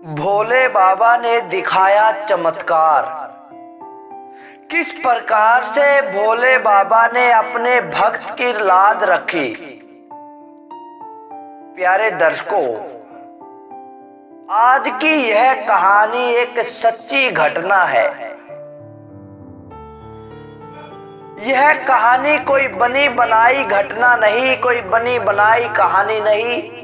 भोले बाबा ने दिखाया चमत्कार। किस प्रकार से भोले बाबा ने अपने भक्त की लाद रखी। प्यारे दर्शकों, आज की यह कहानी एक सच्ची घटना है। यह कहानी कोई बनी बनाई घटना नहीं, कोई बनी बनाई कहानी नहीं।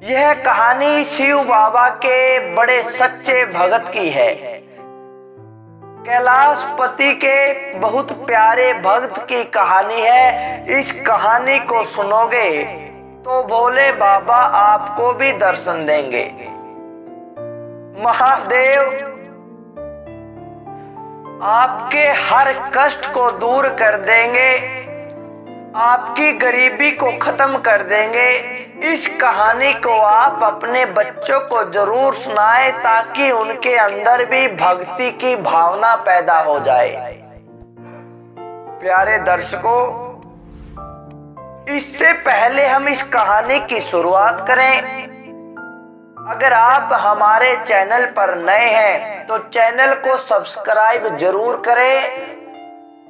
यह कहानी शिव बाबा के बड़े सच्चे भगत की है। कैलाशपति के बहुत प्यारे भक्त की कहानी है। इस कहानी को सुनोगे तो भोले बाबा आपको भी दर्शन देंगे। महादेव आपके हर कष्ट को दूर कर देंगे, आपकी गरीबी को खत्म कर देंगे। इस कहानी को आप अपने बच्चों को जरूर सुनाएं ताकि उनके अंदर भी भक्ति की भावना पैदा हो जाए। प्यारे दर्शकों, इससे पहले हम इस कहानी की शुरुआत करें, अगर आप हमारे चैनल पर नए हैं तो चैनल को सब्सक्राइब जरूर करें,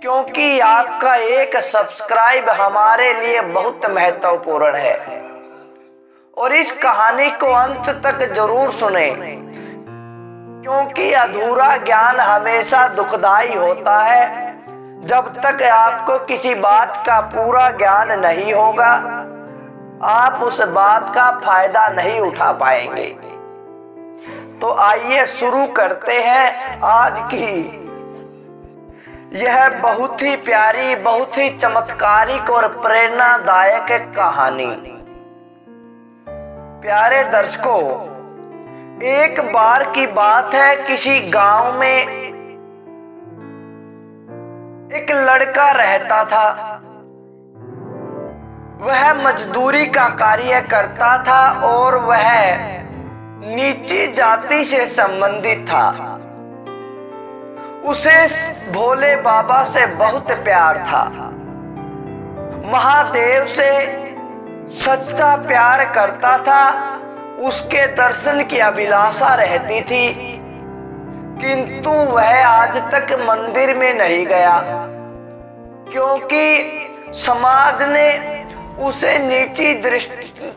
क्योंकि आपका एक सब्सक्राइब हमारे लिए बहुत महत्वपूर्ण है। और इस कहानी को अंत तक जरूर सुने, क्योंकि अधूरा ज्ञान हमेशा दुखदाई होता है। जब तक आपको किसी बात का पूरा ज्ञान नहीं होगा, आप उस बात का फायदा नहीं उठा पाएंगे। तो आइए शुरू करते हैं आज की यह बहुत ही प्यारी, बहुत ही चमत्कारिक और प्रेरणादायक कहानी। प्यारे दर्शकों, एक बार की बात है, किसी गांव में एक लड़का रहता था। वह मजदूरी का कार्य करता था और वह नीची जाति से संबंधित था। उसे भोले बाबा से बहुत प्यार था। महादेव से सच्चा प्यार करता था। उसके दर्शन की अभिलाषा रहती थी, किंतु वह आज तक मंदिर में नहीं गया, क्योंकि समाज ने उसे नीची दृष्टि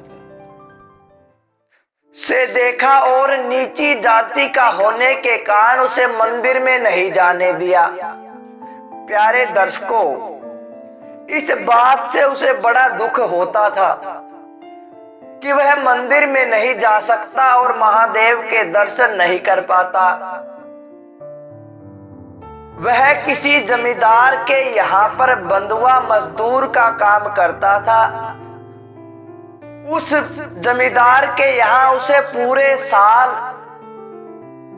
से देखा और नीची जाति का होने के कारण उसे मंदिर में नहीं जाने दिया। प्यारे दर्शकों, इस बात से उसे बड़ा दुख होता था कि वह मंदिर में नहीं जा सकता और महादेव के दर्शन नहीं कर पाता। वह किसी जमींदार के यहाँ पर बंधुआ मजदूर का काम करता था। उस जमींदार के यहाँ उसे पूरे साल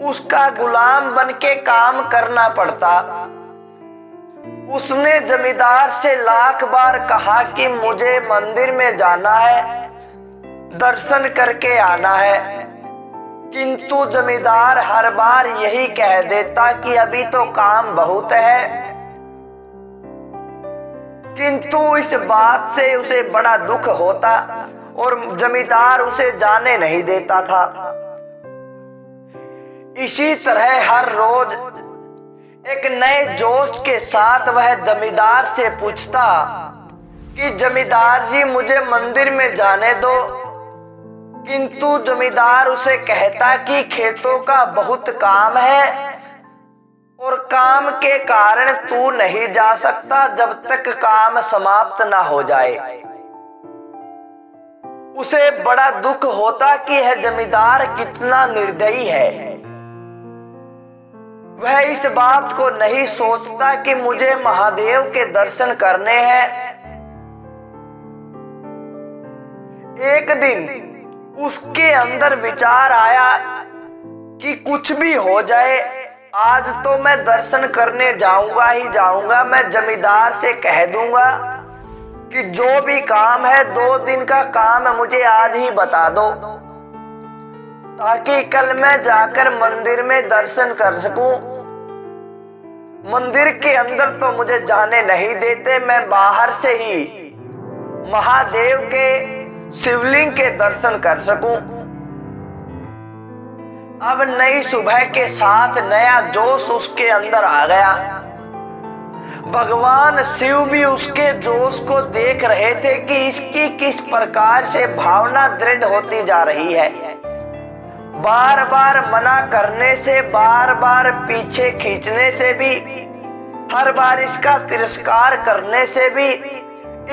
उसका गुलाम बन के काम करना पड़ता। उसने जमींदार से लाख बार कहा कि मुझे मंदिर में जाना है, दर्शन करके आना है, किंतु जमींदार हर बार यही कह देता कि अभी तो काम बहुत है। किंतु इस बात से उसे बड़ा दुख होता और जमींदार उसे जाने नहीं देता था। इसी तरह हर रोज एक नए जोश के साथ वह जमींदार से पूछता कि जमींदार जी मुझे मंदिर में जाने दो, किंतु जमींदार उसे कहता कि खेतों का बहुत काम है और काम के कारण तू नहीं जा सकता जब तक काम समाप्त ना हो जाए। उसे बड़ा दुख होता कि यह जमींदार कितना निर्दयी है। वह इस बात को नहीं सोचता कि मुझे महादेव के दर्शन करने हैं। एक दिन उसके अंदर विचार आया कि कुछ भी हो जाए, आज तो मैं दर्शन करने जाऊंगा ही जाऊंगा। मैं जमींदार से कह दूंगा कि जो भी काम है 2 दिन का काम है, मुझे आज ही बता दो, ताकि कल मैं जाकर मंदिर में दर्शन कर सकूं। मंदिर के अंदर तो मुझे जाने नहीं देते, मैं बाहर से ही महादेव के शिवलिंग के दर्शन कर सकूं। अब नई सुबह के साथ नया जोश उसके अंदर आ गया। भगवान शिव भी उसके जोश को देख रहे थे कि इसकी किस प्रकार से भावना दृढ़ होती जा रही है। बार बार मना करने से, बार बार पीछे खींचने से भी, हर बार इसका तिरस्कार करने से भी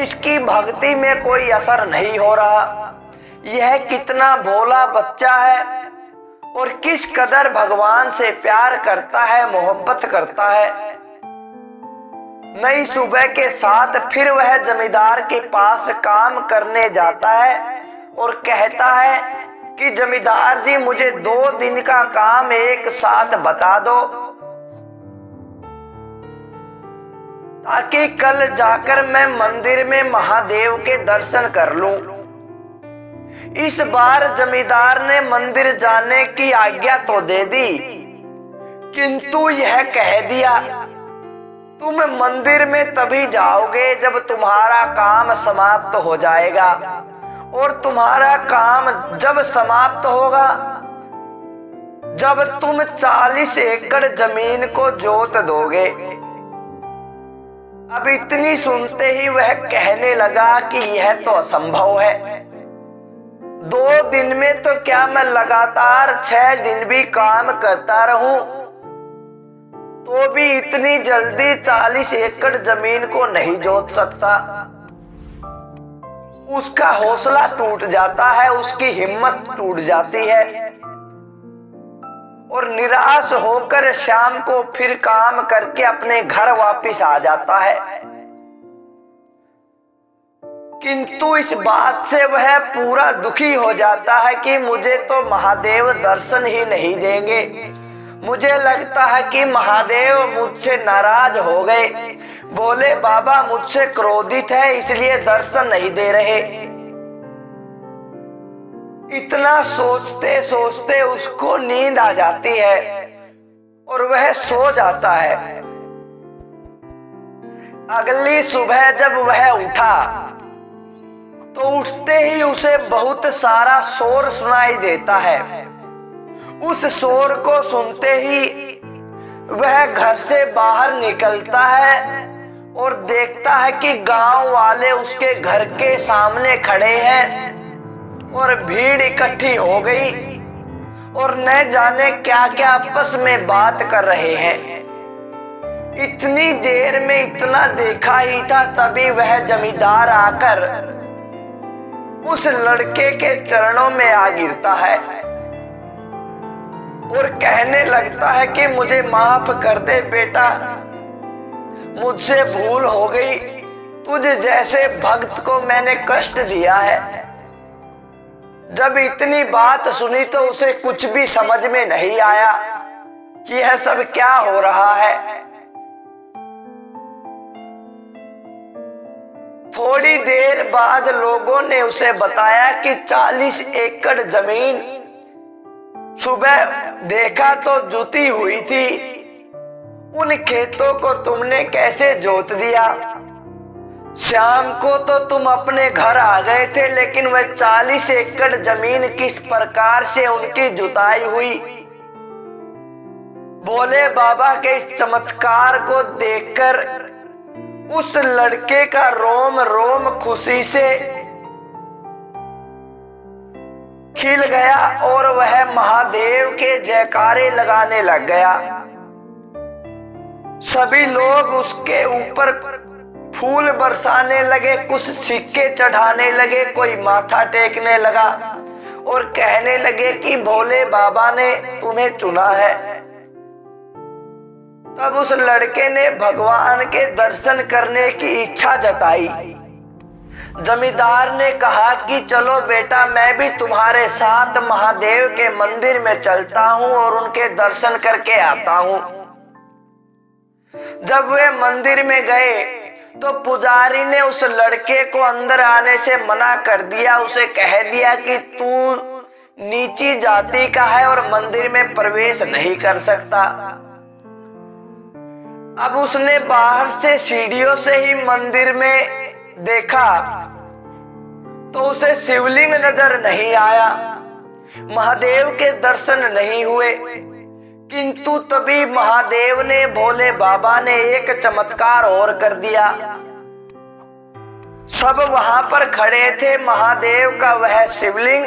इसकी भक्ति में कोई असर नहीं हो रहा। यह कितना भोला बच्चा है और किस कदर भगवान से प्यार करता है, मोहब्बत करता है। नई सुबह के साथ फिर वह जमींदार के पास काम करने जाता है और कहता है कि जमींदार जी, मुझे 2 दिन का काम एक साथ बता दो ताकि कल जाकर मैं मंदिर में महादेव के दर्शन कर लूं। इस बार जमींदार ने मंदिर जाने की आज्ञा तो दे दी, किंतु यह कह दिया, तुम मंदिर में तभी जाओगे जब तुम्हारा काम समाप्त हो जाएगा, और तुम्हारा काम जब समाप्त होगा जब तुम 40 एकड़ जमीन को जोत दोगे। अब इतनी सुनते ही वह कहने लगा कि यह तो असंभव है। 2 दिन में तो क्या, मैं लगातार 6 दिन भी काम करता रहूं तो भी इतनी जल्दी 40 एकड़ जमीन को नहीं जोत सकता। उसका हौसला टूट जाता है, उसकी हिम्मत टूट जाती है और निराश होकर शाम को फिर काम करके अपने घर वापस आ जाता है। किंतु इस बात से वह पूरा दुखी हो जाता है कि मुझे तो महादेव दर्शन ही नहीं देंगे। मुझे लगता है कि महादेव मुझसे नाराज हो गए, भोले बाबा मुझसे क्रोधित है, इसलिए दर्शन नहीं दे रहे। इतना सोचते सोचते उसको नींद आ जाती है और वह सो जाता है। अगली सुबह जब वह उठा तो उठते ही उसे बहुत सारा शोर सुनाई देता है। उस शोर को सुनते ही वह घर से बाहर निकलता है और देखता है कि गांव वाले उसके घर के सामने खड़े हैं और भीड़ इकट्ठी हो गई और न जाने क्या क्या आपस में बात कर रहे हैं। इतनी देर में इतना देखा ही था, तभी वह जमींदार आकर उस लड़के के चरणों में आ गिरता है और कहने लगता है कि मुझे माफ कर दे बेटा, मुझसे भूल हो गई, तुझे जैसे भक्त को मैंने कष्ट दिया है। जब इतनी बात सुनी तो उसे कुछ भी समझ में नहीं आया कि यह सब क्या हो रहा है। थोड़ी देर बाद लोगों ने उसे बताया कि 40 एकड़ जमीन सुबह देखा तो जुती हुई थी, उन खेतों को तुमने कैसे जोत दिया? शाम को तो तुम अपने घर आ गए थे, लेकिन वह 40 एकड़ जमीन किस प्रकार से उनकी जुताई हुई? भोले बाबा के इस चमत्कार को देखकर उस लड़के का रोम रोम खुशी से खिल गया और वह महादेव के जयकारे लगाने लग गया। सभी लोग उसके ऊपर फूल बरसाने लगे, कुछ सिक्के चढ़ाने लगे, कोई माथा टेकने लगा और कहने लगे कि भोले बाबा ने तुम्हें चुना है। तब उस लड़के ने भगवान के दर्शन करने की इच्छा जताई। जमींदार ने कहा कि चलो बेटा, मैं भी तुम्हारे साथ महादेव के मंदिर में चलता हूं और उनके दर्शन करके आता हूं। जब वे मंदिर में गए तो पुजारी ने उस लड़के को अंदर आने से मना कर दिया। उसे कह दिया कि तू नीची जाति का है और मंदिर में प्रवेश नहीं कर सकता। अब उसने बाहर से सीढ़ियों से ही मंदिर में देखा तो उसे शिवलिंग नजर नहीं आया, महादेव के दर्शन नहीं हुए, किंतु तभी महादेव ने, भोले बाबा ने एक चमत्कार और कर दिया। सब वहां पर खड़े थे, महादेव का वह शिवलिंग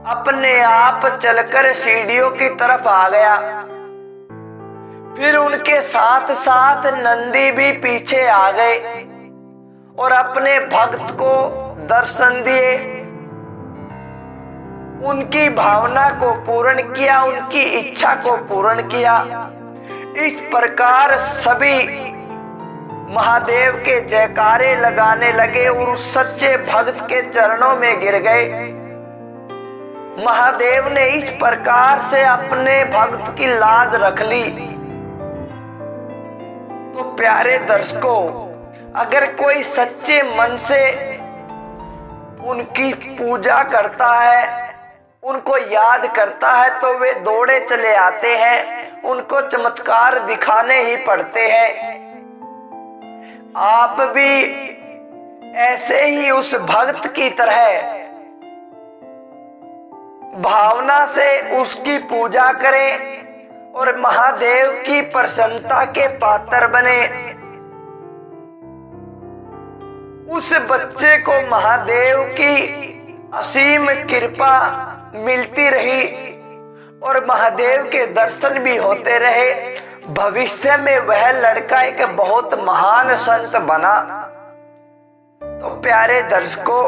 अपने आप चलकर सीढ़ियों की तरफ आ गया। फिर उनके साथ साथ नंदी भी पीछे आ गए और अपने भक्त को दर्शन दिए, उनकी भावना को पूर्ण किया, उनकी इच्छा को पूर्ण किया। इस प्रकार सभी महादेव के जयकारे लगाने लगे और उस सच्चे भक्त के चरणों में गिर गए। महादेव ने इस प्रकार से अपने भक्त की लाज रख ली। तो प्यारे दर्शकों, अगर कोई सच्चे मन से उनकी पूजा करता है, उनको याद करता है, तो वे दौड़े चले आते हैं, उनको चमत्कार दिखाने ही पड़ते हैं। आप भी ऐसे ही उस भक्त की तरह भावना से उसकी पूजा करें और महादेव की प्रसन्नता के पात्र बने। उस बच्चे को महादेव की असीम कृपा मिलती रही और महादेव के दर्शन भी होते रहे। भविष्य में वह लड़का एक बहुत महान संत बना। तो प्यारे दर्शकों,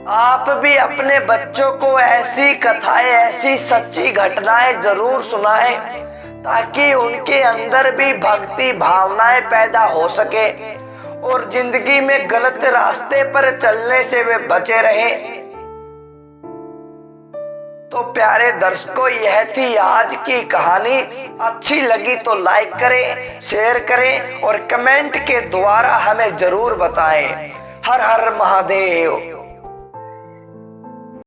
आप भी अपने बच्चों को ऐसी कथाएं, ऐसी सच्ची घटनाएं जरूर सुनाएं, ताकि उनके अंदर भी भक्ति भावनाएं पैदा हो सके और जिंदगी में गलत रास्ते पर चलने से वे बचे रहें। तो प्यारे दर्शकों, यह थी आज की कहानी। अच्छी लगी तो लाइक करें, शेयर करें और कमेंट के द्वारा हमें जरूर बताएं। हर हर महादेव।